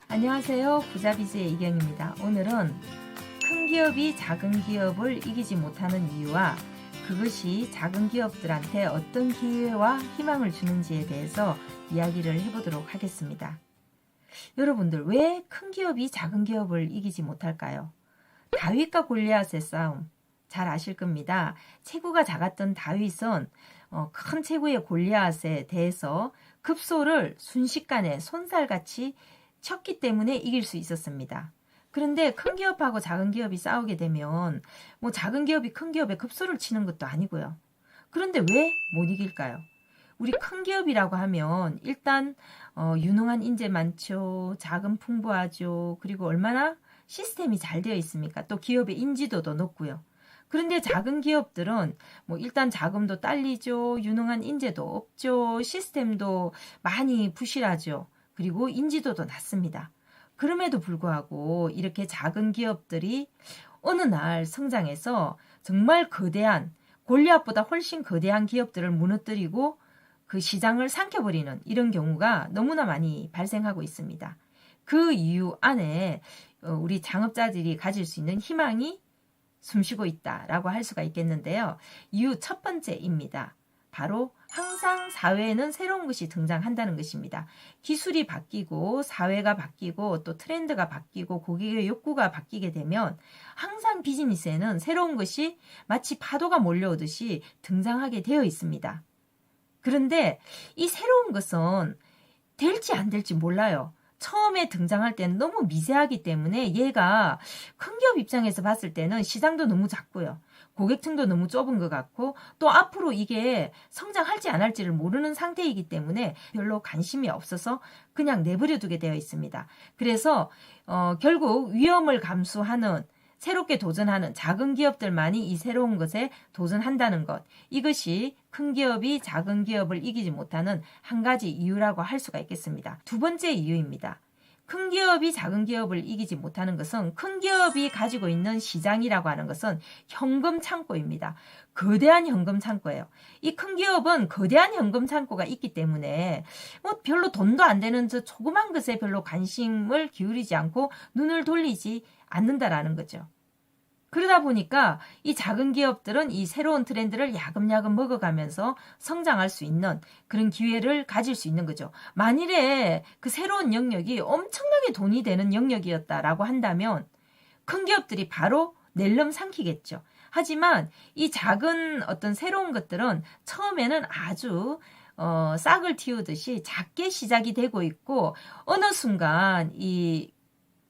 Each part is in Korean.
안녕하세요. 부자비즈의 이경입니다. 오늘은 큰 기업이 작은 기업을 이기지 못하는 이유와 그것이 작은 기업들한테 어떤 기회와 희망을 주는지에 대해서 이야기를 해보도록 하겠습니다. 여러분들, 왜 큰 기업이 작은 기업을 이기지 못할까요? 다윗과 골리앗의 싸움 잘 아실 겁니다. 체구가 작았던 다윗은 큰 체구의 골리앗에 대해서 급소를 순식간에 손살같이 쳤기 때문에 이길 수 있었습니다. 그런데 큰 기업하고 작은 기업이 싸우게 되면 작은 기업이 큰 기업에 급소를 치는 것도 아니고요. 그런데 왜 못 이길까요? 우리 큰 기업이라고 하면 일단 유능한 인재 많죠. 자금 풍부하죠. 그리고 얼마나 시스템이 잘 되어 있습니까? 또 기업의 인지도도 높고요. 그런데 작은 기업들은 일단 자금도 딸리죠. 유능한 인재도 없죠. 시스템도 많이 부실하죠. 그리고 인지도도 낮습니다. 그럼에도 불구하고 이렇게 작은 기업들이 어느 날 성장해서 정말 거대한, 골리앗보다 훨씬 거대한 기업들을 무너뜨리고 그 시장을 삼켜버리는 이런 경우가 너무나 많이 발생하고 있습니다. 그 이유 안에 우리 창업자들이 가질 수 있는 희망이 숨쉬고 있다라고 할 수가 있겠는데요. 이유 첫 번째입니다. 바로 항상 사회에는 새로운 것이 등장한다는 것입니다. 기술이 바뀌고 사회가 바뀌고 또 트렌드가 바뀌고 고객의 욕구가 바뀌게 되면 항상 비즈니스에는 새로운 것이 마치 파도가 몰려오듯이 등장하게 되어 있습니다. 그런데 이 새로운 것은 될지 안 될지 몰라요. 처음에 등장할 때는 너무 미세하기 때문에 얘가 큰 기업 입장에서 봤을 때는 시장도 너무 작고요. 고객층도 너무 좁은 것 같고 또 앞으로 이게 성장할지 안 할지를 모르는 상태이기 때문에 별로 관심이 없어서 그냥 내버려 두게 되어 있습니다. 그래서 결국 위험을 감수하는 새롭게 도전하는 작은 기업들만이 이 새로운 것에 도전한다는 것. 이것이 큰 기업이 작은 기업을 이기지 못하는 한 가지 이유라고 할 수가 있겠습니다. 두 번째 이유입니다. 큰 기업이 작은 기업을 이기지 못하는 것은 큰 기업이 가지고 있는 시장이라고 하는 것은 현금 창고입니다. 거대한 현금 창고예요. 이 큰 기업은 거대한 현금 창고가 있기 때문에 별로 돈도 안 되는 저 조그만 것에 별로 관심을 기울이지 않고 눈을 돌리지 않는다라는 거죠. 그러다 보니까 이 작은 기업들은 이 새로운 트렌드를 야금야금 먹어가면서 성장할 수 있는 그런 기회를 가질 수 있는 거죠. 만일에 그 새로운 영역이 엄청나게 돈이 되는 영역이었다라고 한다면 큰 기업들이 바로 낼름 삼키겠죠. 하지만 이 작은 어떤 새로운 것들은 처음에는 아주 싹을 틔우듯이 작게 시작이 되고 있고 어느 순간 이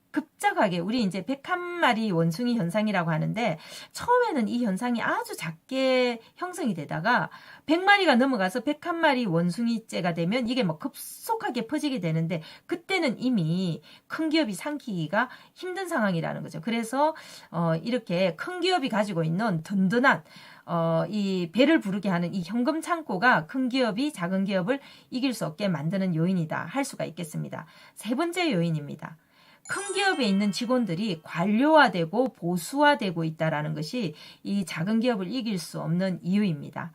급작하게 우리 이제 101마리 원숭이 현상이라고 하는데 처음에는 이 현상이 아주 작게 형성이 되다가 100마리가 넘어가서 101마리 원숭이째가 되면 이게 급속하게 퍼지게 되는데 그때는 이미 큰 기업이 삼키기가 힘든 상황이라는 거죠. 그래서 이렇게 큰 기업이 가지고 있는 든든한 이 배를 부르게 하는 이 현금 창고가 큰 기업이 작은 기업을 이길 수 없게 만드는 요인이다 할 수가 있겠습니다. 세 번째 요인입니다. 큰 기업에 있는 직원들이 관료화되고 보수화되고 있다는 것이 이 작은 기업을 이길 수 없는 이유입니다.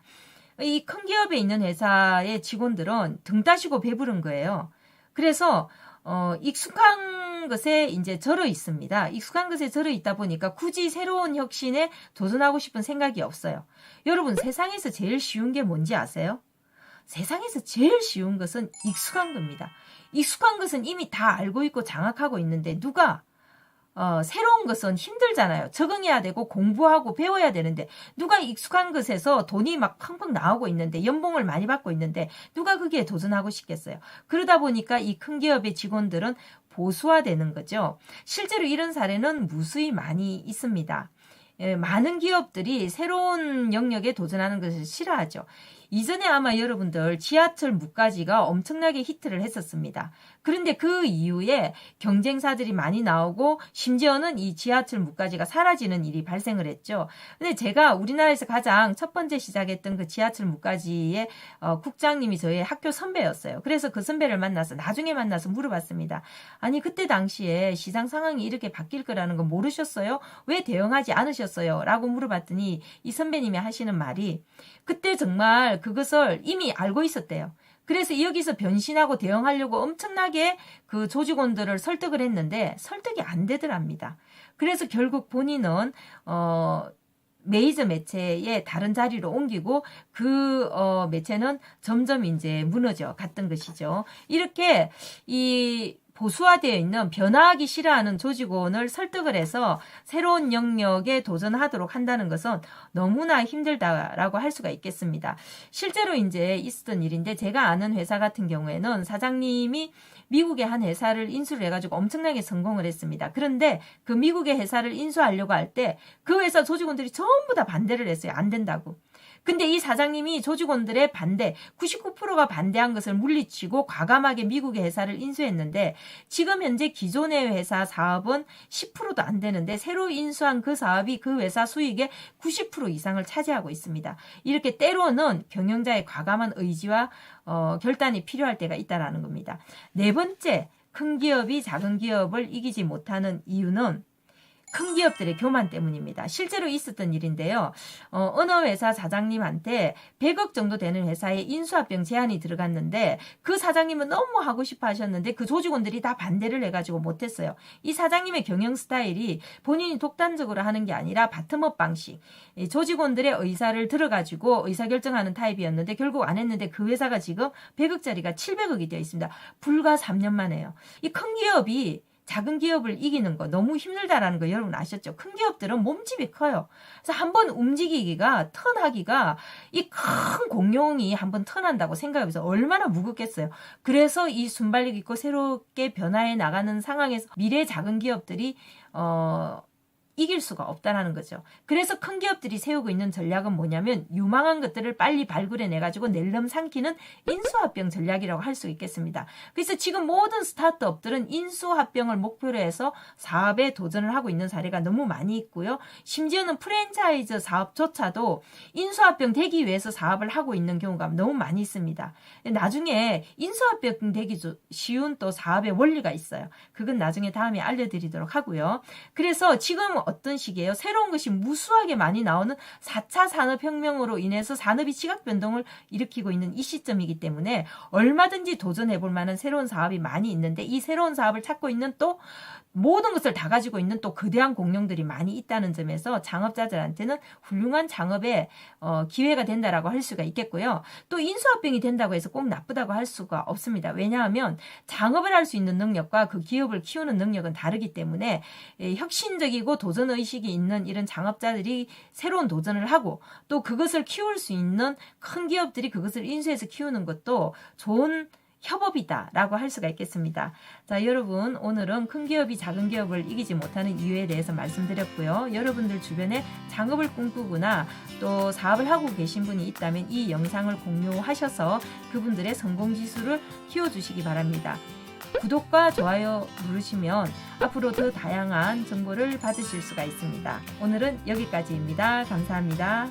이 큰 기업에 있는 회사의 직원들은 등 따시고 배부른 거예요. 그래서 익숙한 것에 이제 절어 있습니다. 익숙한 것에 절어 있다 보니까 굳이 새로운 혁신에 도전하고 싶은 생각이 없어요. 여러분, 세상에서 제일 쉬운 게 뭔지 아세요? 세상에서 제일 쉬운 것은 익숙한 겁니다. 익숙한 것은 이미 다 알고 있고 장악하고 있는데 누가 새로운 것은 힘들잖아요. 적응해야 되고 공부하고 배워야 되는데 누가 익숙한 것에서 돈이 막 펑펑 나오고 있는데 연봉을 많이 받고 있는데 누가 거기에 도전하고 싶겠어요. 그러다 보니까 이 큰 기업의 직원들은 보수화되는 거죠. 실제로 이런 사례는 무수히 많이 있습니다. 많은 기업들이 새로운 영역에 도전하는 것을 싫어하죠. 이전에 아마 여러분들 지하철 묵가지가 엄청나게 히트를 했었습니다. 그런데 그 이후에 경쟁사들이 많이 나오고 심지어는 이 지하철 묵가지가 사라지는 일이 발생을 했죠. 근데 제가 우리나라에서 가장 첫 번째 시작했던 그 지하철 묵가지의 국장님이 저의 학교 선배였어요. 그래서 그 선배를 나중에 만나서 물어봤습니다. 아니, 그때 당시에 시장 상황이 이렇게 바뀔 거라는 거 모르셨어요? 왜 대응하지 않으셨어요? 라고 물어봤더니 이 선배님이 하시는 말이 그때 정말 그것을 이미 알고 있었대요. 그래서 여기서 변신하고 대응하려고 엄청나게 그 조직원들을 설득을 했는데 설득이 안 되더랍니다. 그래서 결국 본인은 메이저 매체의 다른 자리로 옮기고 그 매체는 점점 이제 무너져 갔던 것이죠. 이렇게 이 보수화되어 있는 변화하기 싫어하는 조직원을 설득을 해서 새로운 영역에 도전하도록 한다는 것은 너무나 힘들다라고 할 수가 있겠습니다. 실제로 이제 있었던 일인데 제가 아는 회사 같은 경우에는 사장님이 미국의 한 회사를 인수를 해가지고 엄청나게 성공을 했습니다. 그런데 그 미국의 회사를 인수하려고 할 때 그 회사 조직원들이 전부 다 반대를 했어요. 안 된다고. 근데 이 사장님이 조직원들의 반대, 99%가 반대한 것을 물리치고 과감하게 미국의 회사를 인수했는데 지금 현재 기존의 회사 사업은 10%도 안 되는데 새로 인수한 그 사업이 그 회사 수익의 90% 이상을 차지하고 있습니다. 이렇게 때로는 경영자의 과감한 의지와 결단이 필요할 때가 있다는 겁니다. 네 번째, 큰 기업이 작은 기업을 이기지 못하는 이유는 큰 기업들의 교만 때문입니다. 실제로 있었던 일인데요. 어느 회사 사장님한테 100억 정도 되는 회사에 인수합병 제안이 들어갔는데 그 사장님은 너무 하고 싶어 하셨는데 그 조직원들이 다 반대를 해가지고 못했어요. 이 사장님의 경영 스타일이 본인이 독단적으로 하는 게 아니라 바텀업 방식, 조직원들의 의사를 들어가지고 의사결정하는 타입이었는데 결국 안 했는데 그 회사가 지금 100억짜리가 700억이 되어 있습니다. 불과 3년 만에요. 이 큰 기업이 작은 기업을 이기는 거 너무 힘들다라는 거 여러분 아셨죠? 큰 기업들은 몸집이 커요. 그래서 한번 움직이기가 턴하기가 이 큰 공룡이 한번 턴한다고 생각해보세요. 얼마나 무겁겠어요. 그래서 이 순발력 있고 새롭게 변화해 나가는 상황에서 미래 작은 기업들이 이길 수가 없다라는 거죠. 그래서 큰 기업들이 세우고 있는 전략은 뭐냐면 유망한 것들을 빨리 발굴해내가지고 낼름 삼키는 인수합병 전략이라고 할 수 있겠습니다. 그래서 지금 모든 스타트업들은 인수합병을 목표로 해서 사업에 도전을 하고 있는 사례가 너무 많이 있고요. 심지어는 프랜차이즈 사업조차도 인수합병 되기 위해서 사업을 하고 있는 경우가 너무 많이 있습니다. 나중에 인수합병 되기 쉬운 또 사업의 원리가 있어요. 그건 나중에 다음에 알려드리도록 하고요. 그래서 지금 어떤 시기예요? 새로운 것이 무수하게 많이 나오는 4차 산업혁명으로 인해서 산업이 지각변동을 일으키고 있는 이 시점이기 때문에 얼마든지 도전해볼 만한 새로운 사업이 많이 있는데 이 새로운 사업을 찾고 있는 또 모든 것을 다 가지고 있는 또 거대한 공룡들이 많이 있다는 점에서 창업자들한테는 훌륭한 창업의 기회가 된다라고 할 수가 있겠고요. 또 인수합병이 된다고 해서 꼭 나쁘다고 할 수가 없습니다. 왜냐하면 창업을 할 수 있는 능력과 그 기업을 키우는 능력은 다르기 때문에 혁신적이고 도전의식이 있는 이런 창업자들이 새로운 도전을 하고 또 그것을 키울 수 있는 큰 기업들이 그것을 인수해서 키우는 것도 좋은 협업이다라고 할 수가 있겠습니다. 자, 여러분 오늘은 큰 기업이 작은 기업을 이기지 못하는 이유에 대해서 말씀드렸고요. 여러분들 주변에 창업을 꿈꾸거나 또 사업을 하고 계신 분이 있다면 이 영상을 공유하셔서 그분들의 성공 지수를 키워주시기 바랍니다. 구독과 좋아요 누르시면 앞으로 더 다양한 정보를 받으실 수가 있습니다. 오늘은 여기까지입니다. 감사합니다.